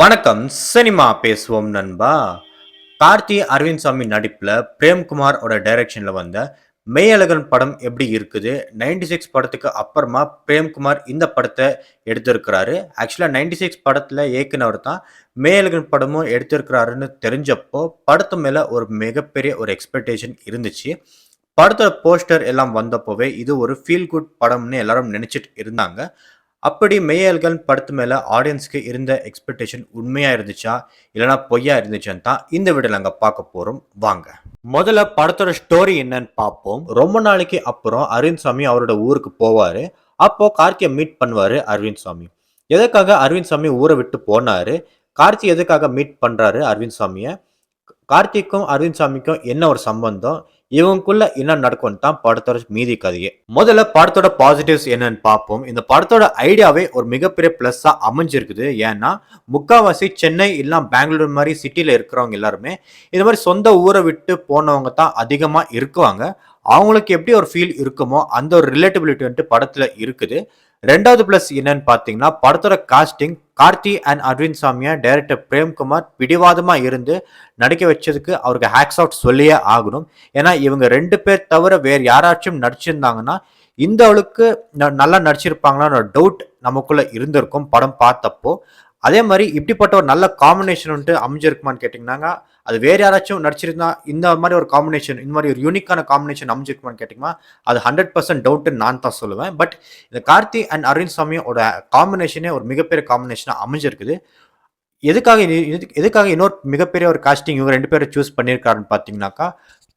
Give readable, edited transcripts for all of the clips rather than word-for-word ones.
வணக்கம். சினிமா பேசுவோம் நண்பா. கார்த்தி, அரவிந்த் சாமி நடிப்புல பிரேம்குமார் ஓட டைரக்ஷன்ல வந்த மெய்யழகன் படம் எப்படி இருக்குது? 96 படத்துக்கு அப்புறமா பிரேம்குமார் இந்த படத்த எடுத்திருக்கிறாரு. ஆக்சுவலா 96 படத்துல இயக்குனவர் தான் மெய்யழகன் படமும் எடுத்திருக்கிறாருன்னு தெரிஞ்சப்போ, படத்து மேல ஒரு மிகப்பெரிய ஒரு எக்ஸ்பெக்டேஷன் இருந்துச்சு. படத்தோட போஸ்டர் எல்லாம் வந்தப்போவே, இது ஒரு ஃபீல் குட் படம்னு எல்லாரும் நெனச்சுட்டு இருந்தாங்க. அப்படி மெய்யழகன் படத்து மேல ஆடியன்ஸ்க்கு இருந்த எக்ஸ்பெக்டேஷன் உண்மையா இருந்துச்சா? இல்லன்னா பொய்யா இருந்துச்சான்னு தான் இந்த வீடியோல நாங்க பார்க்க போறோம். வாங்க. முதல்ல படத்தோட ஸ்டோரி என்னன்னு பார்ப்போம். ரொம்ப நாளைக்கு அப்புறம் அரவிந்த் சாமி அவரோட ஊருக்கு போவாரு. அப்போ கார்த்திய மீட் பண்ணுவாரு அரவிந்த் சாமி. எதுக்காக அரவிந்த் சாமி ஊர விட்டு போனாரு? கார்த்தி எதுக்காக மீட் பண்றாரு அரவிந்த் சாமிய? கார்த்திக்கும் அரவிந்த் சாமிக்கும் என்ன ஒரு சம்பந்தம்? இவங்களுக்குள்ள என்ன நடக்கும்னு தான் படத்தோட மீதி கதையே. முதல்ல படத்தோட பாசிட்டிவ்ஸ் என்னன்னு பார்ப்போம். இந்த படத்தோட ஐடியாவே ஒரு மிகப்பெரிய பிளஸ்ஸா அமைஞ்சிருக்குது. ஏன்னா முக்காவாசி சென்னை இல்ல பெங்களூர் மாதிரி சிட்டில இருக்கிறவங்க எல்லாருமே இந்த மாதிரி சொந்த ஊரை விட்டு போனவங்க தான் அதிகமா இருக்குவாங்க. அவங்களுக்கு எப்படி ஒரு ஃபீல் இருக்குமோ அந்த ஒரு ரிலேட்டபிலிட்டி வந்துட்டு படத்துல இருக்குது. ரெண்டாவது பிளஸ் என்னன்னு பாத்தீங்கன்னா படத்தோட costing Karthi and Aravind Samiya director Premkumar பிடிவாதமா இருந்து நடிக்க வச்சதுக்கு அவருக்கு ஹேக்ஸ் அவுட் சொல்லியே ஆகணும். ஏன்னா இவங்க 2 பேர் தவிர வேற யாராச்சும் நடிச்சிருந்தாங்கன்னா இந்த அளவுக்கு நல்லா நடிச்சிருப்பாங்களான்னு டவுட் நமக்குள்ள இருந்திருக்கும் படம் பார்த்தப்போ. அதே மாதிரி இப்படிப்பட்ட ஒரு நல்ல காம்பினேஷன் வந்துட்டு அமைஞ்சிருக்குமான்னு கேட்டிங்கன்னாங்க, அது வேற யாராச்சும் நடிச்சிருந்தா இந்த மாதிரி ஒரு காம்பினேஷன், இந்த மாதிரி ஒரு யூனிக்கான காம்பினேஷன் அமைஞ்சிருக்குமான்னு கேட்டிங்கன்னா, அது 100% டவுட்டுன்னு நான் தான் சொல்லுவேன். பட் இந்த கார்த்தி அண்ட் அரவிந்த் சாமியோட காம்பினேஷனே ஒரு மிகப்பெரிய காம்பினேஷனா அமைஞ்சிருக்குது. எதுக்காக இன்னொரு மிகப்பெரிய ஒரு காஸ்டிங் இவங்க 2 பேரை சூஸ் பண்ணியிருக்காருன்னு பார்த்தீங்கன்னாக்கா,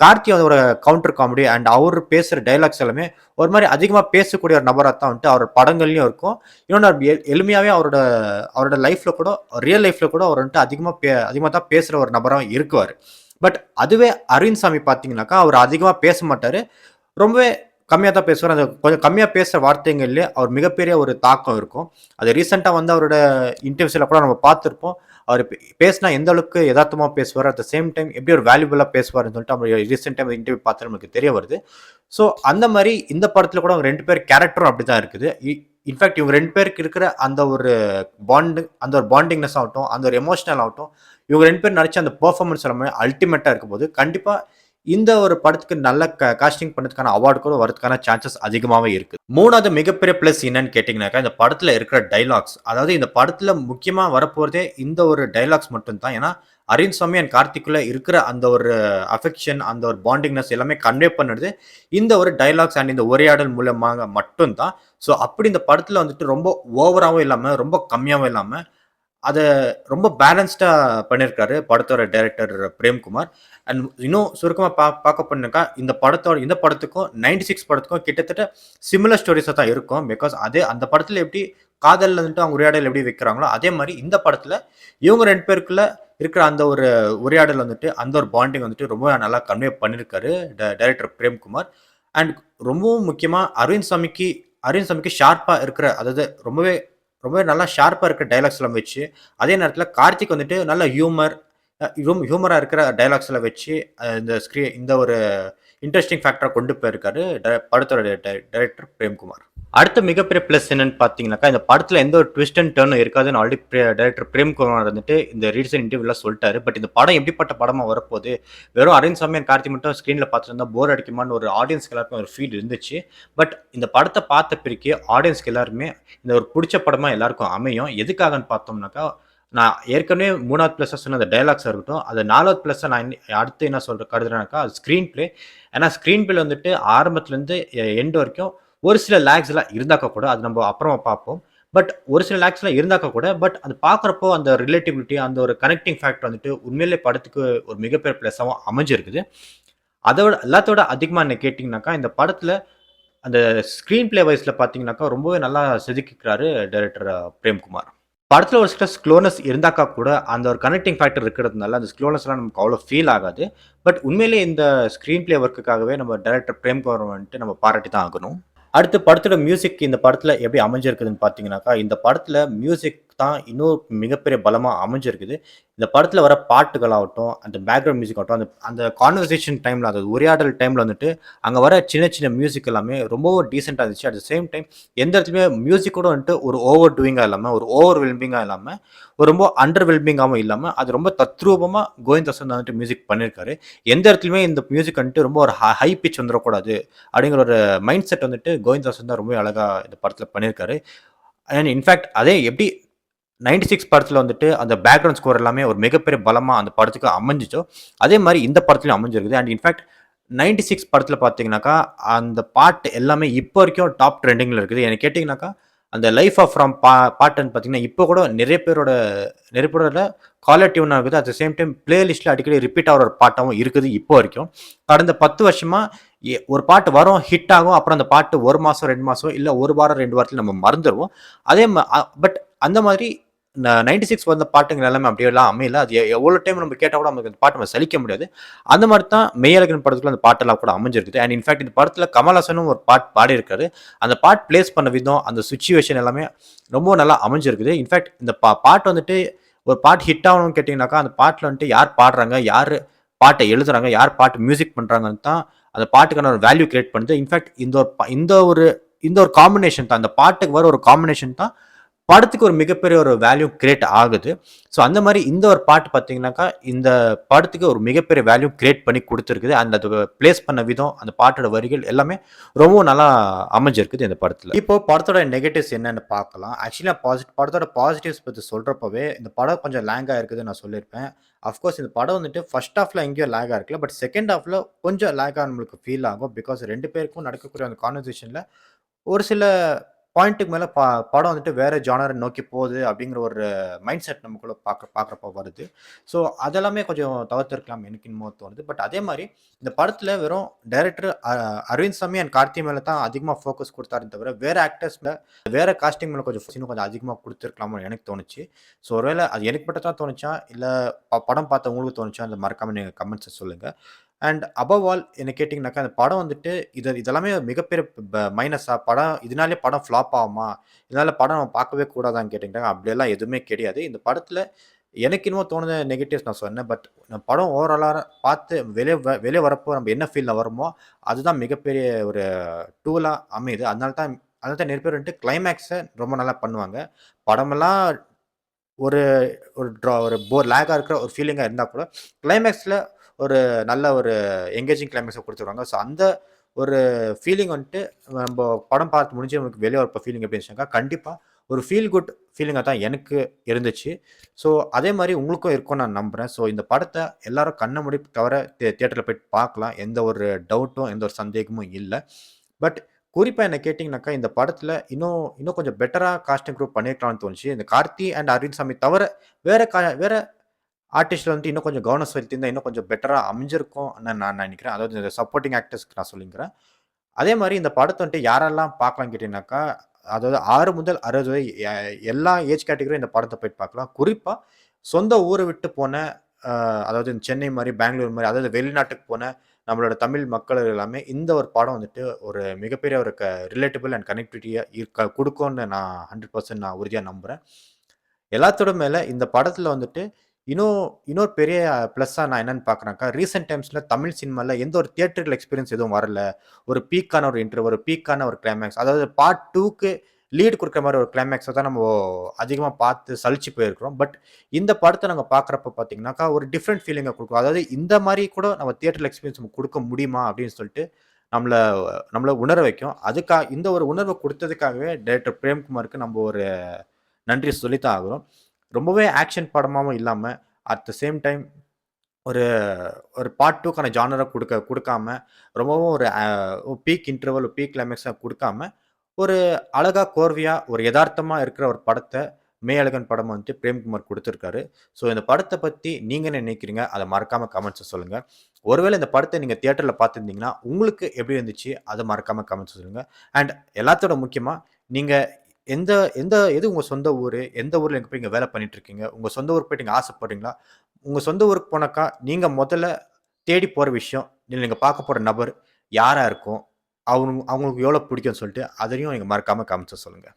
கார்த்தி அவரோட கவுண்டர் காமெடி அண்ட் அவர் பேசுற டயலாக்ஸ் எல்லாமே ஒரு மாதிரி அதிகமா பேசக்கூடிய ஒரு நபரா தான் வந்துட்டு அவர் படங்கள்லயும் இருக்கும். இன்னொன்னு எளிமையாவே அவரோட அவரோட லைஃப்ல கூட ரியல் லைஃப்ல கூட அவர் வந்துட்டு அதிகமா தான் பேசுற ஒரு நபரா இருக்குவாரு. பட் அதுவே அரவிந்த் சாமி பார்த்தீங்கன்னாக்கா, அவர் அதிகமா பேச மாட்டாரு. ரொம்பவே கம்மியா தான் பேசுவாரு. அந்த கொஞ்சம் கம்மியா பேசுற வார்த்தைகள்லயே அவர் மிகப்பெரிய ஒரு தாக்கம் இருக்கும். அது ரீசென்ட்டா வந்து அவரோட இன்டர்வியூஸ்ல கூட நம்ம பார்த்திருப்போம். அவரு பேசினா எந்த அளவுக்கு எதார்த்தமா பேசுவாரு. அட் த சேம் டைம் எப்படி ஒரு வேல்யூபிளா பேசுவாருன்னு சொல்லிட்டு நம்ம ரீசென்ட் டைம் இன்டர்வியூ பார்த்தா நமக்கு தெரிய வருது. ஸோ அந்த மாரி இந்த படத்துல கூட அவங்க 2 பேர் கேரக்டரும் அப்படிதான் இருக்குது. இன்ஃபாக்ட் இவங்க 2 பேருக்கு இருக்கிற அந்த ஒரு அந்த ஒரு பாண்டிங்னஸ் ஆகட்டும், அந்த ஒரு எமோஷனல் ஆகட்டும், இவங்க 2 பேரும் நடிச்ச அந்த பெர்ஃபார்மன்ஸ் எல்லாமே அல்டிமேட்டா இருக்கும்போது, கண்டிப்பா இந்த ஒரு படத்துக்கு நல்ல காஸ்டிங் பண்ணதுக்கான அவார்டு கூட வரதுக்கான சான்சஸ் அதிகமாவே இருக்கு. 3வது மிகப்பெரிய பிளஸ் என்னன்னு கேட்டீங்கன்னாக்கா, இந்த படத்துல இருக்கிற டயலாக்ஸ். அதாவது இந்த படத்துல முக்கியமா வரப்போறதே இந்த ஒரு டயலாக்ஸ் மட்டும் தான். ஏன்னா, அரவிந்த் சாமி அண்ட் கார்த்திக்குள்ள இருக்கிற அந்த ஒரு அஃபெக்ஷன், அந்த ஒரு பாண்டிங்னஸ் எல்லாமே கன்வே பண்ணுறது இந்த ஒரு டயலாக்ஸ் அண்ட் இந்த உரையாடல் மூலமாக மட்டும் தான். ஸோ அப்படி இந்த படத்துல வந்துட்டு ரொம்ப ஓவராவும் இல்லாம, ரொம்ப கம்மியாவும் இல்லாம அத ரொம்ப பேலன்ஸ்டா பண்ணியிருக்காரு படத்தோட டைரக்டர் பிரேம்குமார். அண்ட் இன்னும் சுருக்கமா பார்க்க போனாக்கா, இந்த படத்துக்கும் 96 படத்துக்கும் கிட்டத்தட்ட சிமிலர் ஸ்டோரீஸா தான் இருக்கும். பிகாஸ் அதே அந்த படத்துல எப்படி காதல்ல வந்துட்டு அவங்க உரையாடல் எப்படி வைக்கிறாங்களோ, அதே மாரி இந்த படத்துல இவங்க 2 பேருக்குள்ள இருக்கிற அந்த ஒரு உரையாடல் வந்துட்டு, அந்த ஒரு பாண்டிங் வந்துட்டு ரொம்ப நல்லா கன்வே பண்ணியிருக்காரு டைரக்டர் பிரேம்குமார். அண்ட் ரொம்பவும் முக்கியமா அரவிந்த் சாமிக்கு ஷார்ப்பா இருக்கிற அதாவது ரொம்பவே நல்லா ஷார்ப்பா இருக்க டயலாக்ஸ் எல்லாம் வச்சு, அதே நேரத்தில கார்த்திக் வந்துட்டு நல்ல ஹியூமரா இருக்கிற டயலாக்ஸ் எல்லாம் வச்சு, இந்த ஒரு இன்ட்ரஸ்டிங் ஃபேக்டரா கொண்டு போயிருக்காரு படத்தோட டைரக்டர் பிரேம்குமார். அடுத்த மிகப்பெரிய பிளஸ் என்னன்னு பார்த்தீங்கன்னாக்கா, இந்த படத்துல எந்த ஒரு ட்விஸ்ட் அண்ட் டர்னும் இருக்காதுன்னு ஆல்ரெடி டைரக்டர் பிரேம்குமார் வந்துட்டு இந்த ரீசென்ட் இன்டர்வியூல சொல்லிட்டாரு. பட் இந்த படம் எப்படிப்பட்ட படமா வரப்போகுது? வெறும் அரவிந்த் சாமி அண்ட் கார்த்தி மட்டும் ஸ்க்ரீன்ல பார்த்துட்டு போர் அடிக்குமான்னு ஒரு ஆடியன்ஸ்க்கு எல்லாருக்கும் ஒரு ஃபீல் இருந்துச்சு. பட் இந்த படத்த பார்த்த பிறகு ஆடியன்ஸ்க்கு எல்லாருமே இந்த ஒரு புடிச்ச படமா எல்லாருக்கும் அமையும். எதுக்காகன்னு பார்த்தோம்னாக்கா, நான் ஏற்கனவே 3வது பிளஸ்ஸா சொன்ன அந்த டயலாக்ஸா இருக்கட்டும், அது 4வது பிளஸ்ஸா நான் அடுத்து என்ன கருதுறேன்னாக்கா, அது ஸ்க்ரீன் பிளே. ஏன்னா ஸ்க்ரீன் பிளே வந்துட்டு ஆரம்பத்துலேருந்து எண்ட் வரைக்கும் ஒரு சில லேக்ஸ்லாம் இருந்தாக்க கூட, அது நம்ம அப்புறமா பார்ப்போம். பட் ஒரு சில லேக்ஸ்லாம் இருந்தாக்க கூட, பட் அது பார்க்குறப்போ அந்த ரிலேட்டிவிட்டி, அந்த ஒரு கனெக்டிங் ஃபேக்டர் வந்துட்டு உண்மையிலேயே படத்துக்கு ஒரு மிகப்பெரிய பிளஸ்ஸாவும் அமைஞ்சிருக்குது. அதோட எல்லாத்தோட அதிகமா என்ன கேட்டீங்கன்னாக்கா, இந்த படத்துல அந்த ஸ்க்ரீன் பிளே வைஸ்ல பார்த்தீங்கன்னாக்கா, ரொம்பவே நல்லா செதுக்கியிருக்கிறாரு டைரக்டர் பிரேம்குமார். படத்துல ஒரு சில ஸ்லோனஸ் இருந்தாக்கா கூட, அந்த ஒரு கனெக்டிங் ஃபேக்டர் இருக்கிறதுனால, அந்த ஸ்லோனஸ்லாம் நமக்கு அவ்வளோ ஃபீல் ஆகாது. பட் உண்மையிலேயே இந்த ஸ்க்ரீன் பிளே ஒர்க்குக்காகவே நம்ம டைரக்டர் பிரேம்குமார் வந்துட்டு நம்ம பாராட்டி தான் ஆகணும். அடுத்து படத்தோட மியூசிக் இந்த படத்துல எப்படி அமைஞ்சிருக்குதுன்னு பார்த்தீங்கன்னாக்கா, இந்த படத்துல மியூசிக் தான் இன்னும் மிகப்பெரிய பலமா அமைஞ்சிருக்குது. இந்த படத்துல வர பாட்டுகளாகட்டும், அந்த பேக்கிரவுண்ட் மியூசிக் ஆகட்டும், அந்த அந்த கான்வர்சேஷன் டைம்ல, அதாவது உரையாடல் டைம்ல வந்துட்டு, அங்க வர சின்ன சின்ன மியூசிக் எல்லாமே ரொம்பவும் டீசென்ட்டா இருந்துச்சு. அட் த சேம் டைம் எந்த இடத்துலயுமே மியூசிக் கூட வந்துட்டு ஒரு ஓவர் டூயிங்கா இல்லாம, ஒரு ஓவர்வெல்மிங்கா இல்லாம, ஒரு ரொம்ப அண்டர்வெல்மிங்காவும் இல்லாம, அது ரொம்ப தத்ரூபமா கோவிந்த் வசந்த் வந்துட்டு மியூசிக் பண்ணியிருக்காரு. எந்த இடத்துலயுமே இந்த மியூசிக் வந்துட்டு ரொம்ப ஒரு ஹை பிட்ச் வந்துறக்கூடாது, அப்படிங்கிற ஒரு மைண்ட் செட் வந்துட்டு கோவிந்த் வசந்த் தான் ரொம்பவே அழகா இந்த படத்துல பண்ணியிருக்காரு. அண்ட் இன்ஃபாக்ட் அதே எப்படி 96 படத்துல வந்துட்டு அந்த பேக்கிரவுண்ட் ஸ்கோர் எல்லாமே ஒரு மிகப்பெரிய பலமா அந்த படத்துக்கு அமைஞ்சுச்சோ, அதே மாரி இந்த படத்துலயும் அமைஞ்சிருக்குது. அண்ட் இன்ஃபாக்ட் 96 படத்துல பார்த்தீங்கன்னாக்கா, அந்த பாட்டு எல்லாமே இப்போ வரைக்கும் டாப் ட்ரெண்டிங்ல இருக்குது. என்ன கேட்டீங்கன்னாக்கா, அந்த லைஃப் ஆஃப் ஃப்ரம் பாட்டுன்னு பார்த்தீங்கன்னா, இப்போ கூட நெறைய பேரோட காலர் டியூனா இருக்குது. அட் த சேம் டைம் பிளேலிஸ்ட்ல அடிக்கடி ரிப்பீட் ஆகுற ஒரு பாட்டாவும் இருக்குது இப்போ வரைக்கும். கடந்த 10 வருஷமா ஒரு பாட்டு வரும், ஹிட் ஆகும். அப்புறம் அந்த பாட்டு 1 மாசம், 2 மாசம் இல்ல 1 வாரம், 2 வாரத்துல நம்ம மறந்துருவோம். அதே பட் அந்த மாதிரி 96 வந்த பாட்டுங்கள் எல்லாமே அப்படியெல்லாம் அமையல. அது எவ்வளோ டைம் நம்ம கேட்டா கூட நமக்கு அந்த பாட்ட நம்ம சலிக்க முடியாது. அந்த மாரி தான் மெய்யழகன் படத்துல அந்த பாட்டெல்லாம் கூட அமைஞ்சிருக்குது. அண்ட் இன்ஃபாக்ட் இந்த படத்துல கமல்ஹாசனும் ஒரு பாட்டு பாடியிருக்காரு. அந்த பாட்டு பிளேஸ் பண்ண விதம், அந்த சிச்சுவேஷன் எல்லாமே ரொம்ப நல்லா அமைஞ்சிருக்குது. இன்ஃபாக்ட் இந்த பாட்டு வந்துட்டு ஒரு பாட்டு ஹிட் ஆகணும்னு கேட்டீங்கன்னாக்கா, அந்த பாட்டுல வந்துட்டு யார் பாடுறாங்க, யாரு பாட்ட எழுதுறாங்க, யார் பாட்டு மியூசிக் பண்றாங்கன்னு தான் அந்த பாட்டுக்கான ஒரு வேல்யூ கிரியேட் பண்ணுது. இன்ஃபாக்ட் இந்த ஒரு காம்பினேஷன் தான், அந்த பாட்டுக்கு வர ஒரு காம்பினேஷன் தான் படத்துக்கு ஒரு மிகப்பெரிய ஒரு வேல்யூ கிரியேட் ஆகுது. ஸோ அந்த மாரி இந்த ஒரு பாட்டு பார்த்தீங்கன்னாக்கா, இந்த படத்துக்கு ஒரு மிகப்பெரிய வேல்யூ கிரியேட் பண்ணி குடுத்துருக்குது. அண்ட் அது பிளேஸ் பண்ண விதம், அந்த பாட்டோட வரிகள் எல்லாமே ரொம்பவும் நல்லா அமைஞ்சிருக்குது இந்த படத்துல. இப்போ படத்தோட நெகட்டிவ்ஸ் என்னன்னு பார்க்கலாம். ஆக்சுவலி நான் படத்தோட பாசிட்டிவ்ஸ் பத்தி சொல்றப்பவே, இந்த படம் கொஞ்சம் லேங்கா இருக்குதுன்னு நான் சொல்லியிருப்பேன். அஃப்கோர்ஸ் இந்த படம் வந்துட்டு ஃபர்ஸ்ட் ஹாஃப்ல எங்கேயோ லேகா இருக்குல்ல. பட் செகண்ட் ஹாஃப்ல கொஞ்சம் லேகா நம்மளுக்கு ஃபீல் ஆகும். பிகாஸ் 2 பேருக்கும் நடக்கக்கூடிய அந்த கான்வர்சேஷன்ல ஒரு சில பாயிண்ட்டுக்கு மேல படம் வந்துட்டு வேற ஜானர் நோக்கி போகுது அப்படிங்கிற ஒரு மைண்ட் செட் நமக்குள்ள பார்க்குறப்போ வருது. ஸோ அதெல்லாமே கொஞ்சம் தவிர்த்திருக்கலாம் எனக்கு என்னமோ தோணுது. பட் அதே மாரி இந்த படத்துல வெறும் டைரக்டர் அரவிந்த் சாமி அண்ட் கார்த்தி மேல தான் அதிகமா ஃபோக்கஸ் குடுத்தாரே தவிர, வேற ஆக்டர்ஸ்ல வேற காஸ்டிங் மேல கொஞ்சம் இன்னும் கொஞ்சம் அதிகமா குடுத்துருக்கலாமோன்னு எனக்கு தோணுச்சு. ஸோ ஒருவேளை அது எனக்கு மட்டும் தான் தோணுச்சா? இல்ல படம் பார்த்த உங்களுக்கு தோணுச்சா? அத மறக்காம நீங்க கமெண்ட்ஸ்ல சொல்லுங்க. அண்ட் அபவ் ஆல் என்ன கேட்டீங்கன்னாக்கா, அந்த படம் வந்துட்டு இதெல்லாமே மிகப்பெரிய மைனஸா? இதனாலேயே படம் ஃப்ளாப் ஆகுமா? இதனால படம் நம்ம பார்க்கவே கூடாதான்னு கேட்டீங்கன்னா, அப்படியெல்லாம் எதுவுமே கிடையாது. இந்த படத்துல எனக்கு என்னமோ தோணுன நெகட்டிவ்ஸ் நான் சொன்னேன். பட் படம் ஓவராலா பார்த்து வெளிய வரப்போ நம்ம என்ன ஃபீல்ல வரோமோ, அதுதான் மிகப்பெரிய ஒரு டூலா அமையுது. அதனால தான் நெறைய பேர் வந்துட்டு கிளைமேக்ஸ ரொம்ப நல்லா பண்ணுவாங்க. படமெல்லாம் ஒரு ஒரு லேக்கா இருக்கிற ஒரு ஃபீலிங்கா இருந்தா கூட, கிளைமேக்ஸ்ல ஒரு நல்ல ஒரு எங்கேஜிங் கிளைமேக்ஸ குடுத்துருவாங்க. ஸோ அந்த ஒரு ஃபீலிங் வந்துட்டு நம்ப படம் பார்த்து முடிஞ்சு நமக்கு வெளிய வரப்போ ஃபீலிங் எப்படி இருந்துச்சுனாக்கா, கண்டிப்பா ஒரு ஃபீல் குட் ஃபீலிங்கா தான் எனக்கு இருந்துச்சு. ஸோ அதே மாரி உங்களுக்கும் இருக்கும்னு நான் நம்புறேன். ஸோ இந்த படத்த எல்லாரும் கண்ண மூடி தவிர தியேட்டர்ல போய் பார்க்கலாம். எந்த ஒரு டவுட்டும், எந்த ஒரு சந்தேகமும் இல்ல. பட் குறிப்பா என்ன கேட்டீங்கன்னாக்கா, இந்த படத்துல இன்னும் இன்னும் கொஞ்சம் பெட்டரா காஸ்ட் அண்ட் க்ரூ பண்ணியிருக்கலாம்னு தோணுச்சு. இந்த கார்த்தி அண்ட் அரவிந்த் சாமி தவிர வேற ஆர்டிஸ்ட்ல வந்துட்டு இன்னும் கொஞ்சம் கவனம் செலுத்தியிருந்தா இன்னும் கொஞ்சம் பெட்டரா அமைஞ்சிருக்கும்னு நான் நினைக்கிறேன். அதாவது இந்த சப்போர்ட்டிங் ஆக்டர்ஸ்க்கு நான் சொல்லிக்கிறேன். அதே மாரி இந்த படத்த வந்துட்டு யாரெல்லாம் பார்க்கலாம்னு கேட்டீங்கன்னாக்கா, அதாவது 6 முதல் 60 வரை எல்லா ஏஜ் கேட்டகரியும் இந்த படத்த போய் பார்க்கலாம். குறிப்பா சொந்த ஊர விட்டு போன அதாவது இந்த சென்னை மாரி, பெங்களூர் மாரி, அதாவது வெளிநாட்டுக்கு போன நம்மளோட தமிழ் மக்கள் எல்லாமே இந்த ஒரு படம் வந்துட்டு ஒரு மிகப்பெரிய ஒரு ரிலேட்டபிள் அண்ட் கனெக்டிவிட்டியா குடுக்கும்னு நான் 100% நான் உறுதியா நம்புறேன். எல்லாத்தோட மேல இந்த படத்துல வந்துட்டு இன்னொரு பெரிய ப்ளஸ்ஸா நான் என்னன்னு பார்க்குறேன்க்கா, ரீசென்ட் டைம்ஸ்ல தமிழ் சினிமால எந்த ஒரு தியேட்டரிக்கல் எக்ஸ்பீரியன்ஸ் எதுவும் வரல. ஒரு பீக்கான ஒரு இன்ட்ரோ, ஒரு பீக்கான ஒரு கிளைமேக்ஸ். அதாவது பார்ட் 2க்கு லீட் குடுக்குற மாரி ஒரு கிளைமேக்ஸ தான் நம்ம அதிகமா பார்த்து சலிச்சு போயிருக்கிறோம். பட் இந்த படத்த நாங்க பார்க்குறப்ப பார்த்தீங்கன்னாக்கா, ஒரு டிஃபரண்ட் ஃபீலிங்க குடுக்கும். அதாவது இந்த மாரி கூட நம்ம தியேட்டர் எக்ஸ்பீரியன்ஸ் நம்ம குடுக்க முடியுமா? அப்படின்னு சொல்லிட்டு நம்மள நம்மள உணர வைக்கும். இந்த ஒரு உணர்வ குடுத்ததுக்காகவே டைரக்டர் பிரேம்குமாருக்கு நம்ம ஒரு நன்றி சொல்லித்தான் ஆகணும். ரொம்பவே ஆக்ஷன் படமாவும் இல்லாம, அட் த சேம் டைம் ஒரு ஒரு பார்ட் 2க்கான ஜானர குடுக்காம, ரொம்பவும் ஒரு பீக் இன்டர்வல், பீக் கிளைமாக்ஸா குடுக்காம, ஒரு அழகா கோர்வையா, ஒரு எதார்த்தமா இருக்கிற ஒரு படத்த மெய்யழகன் படம் வந்துட்டு பிரேம்குமார் குடுத்திருக்காரு. ஸோ இந்த படத்த பத்தி நீங்க என்ன நினைக்கிறீங்க? அத மறக்காம கமெண்ட்ஸ்ல சொல்லுங்க. ஒருவேளை இந்த படத்த நீங்க தியேட்டர்ல பார்த்திருந்தீங்கன்னா, உங்களுக்கு எப்படி இருந்துச்சு? அத மறக்காம கமெண்ட்ஸ்ல சொல்லுங்க. அண்ட் எல்லாத்தோட முக்கியமா, நீங்க எந்த எந்த எது உங்க சொந்த ஊரு? எந்த ஊர்ல போய் நீங்க வேலை பண்ணிட்டு இருக்கீங்க? உங்க சொந்த ஊருக்கு போயிட்டு நீங்க ஆசைப்படுறீங்களா? உங்க சொந்த ஊருக்கு போனாக்கா, நீங்க முதல்ல தேடி போற விஷயம், இல்ல நீங்க பார்க்க போற நபர் யாரா இருக்கும்? அவங்களுக்கு எவ்வளோ பிடிக்கும்னு சொல்லிட்டு, அதையும் நீங்க மறக்காம கமெண்ட்ஸ்ல சொல்லுங்க.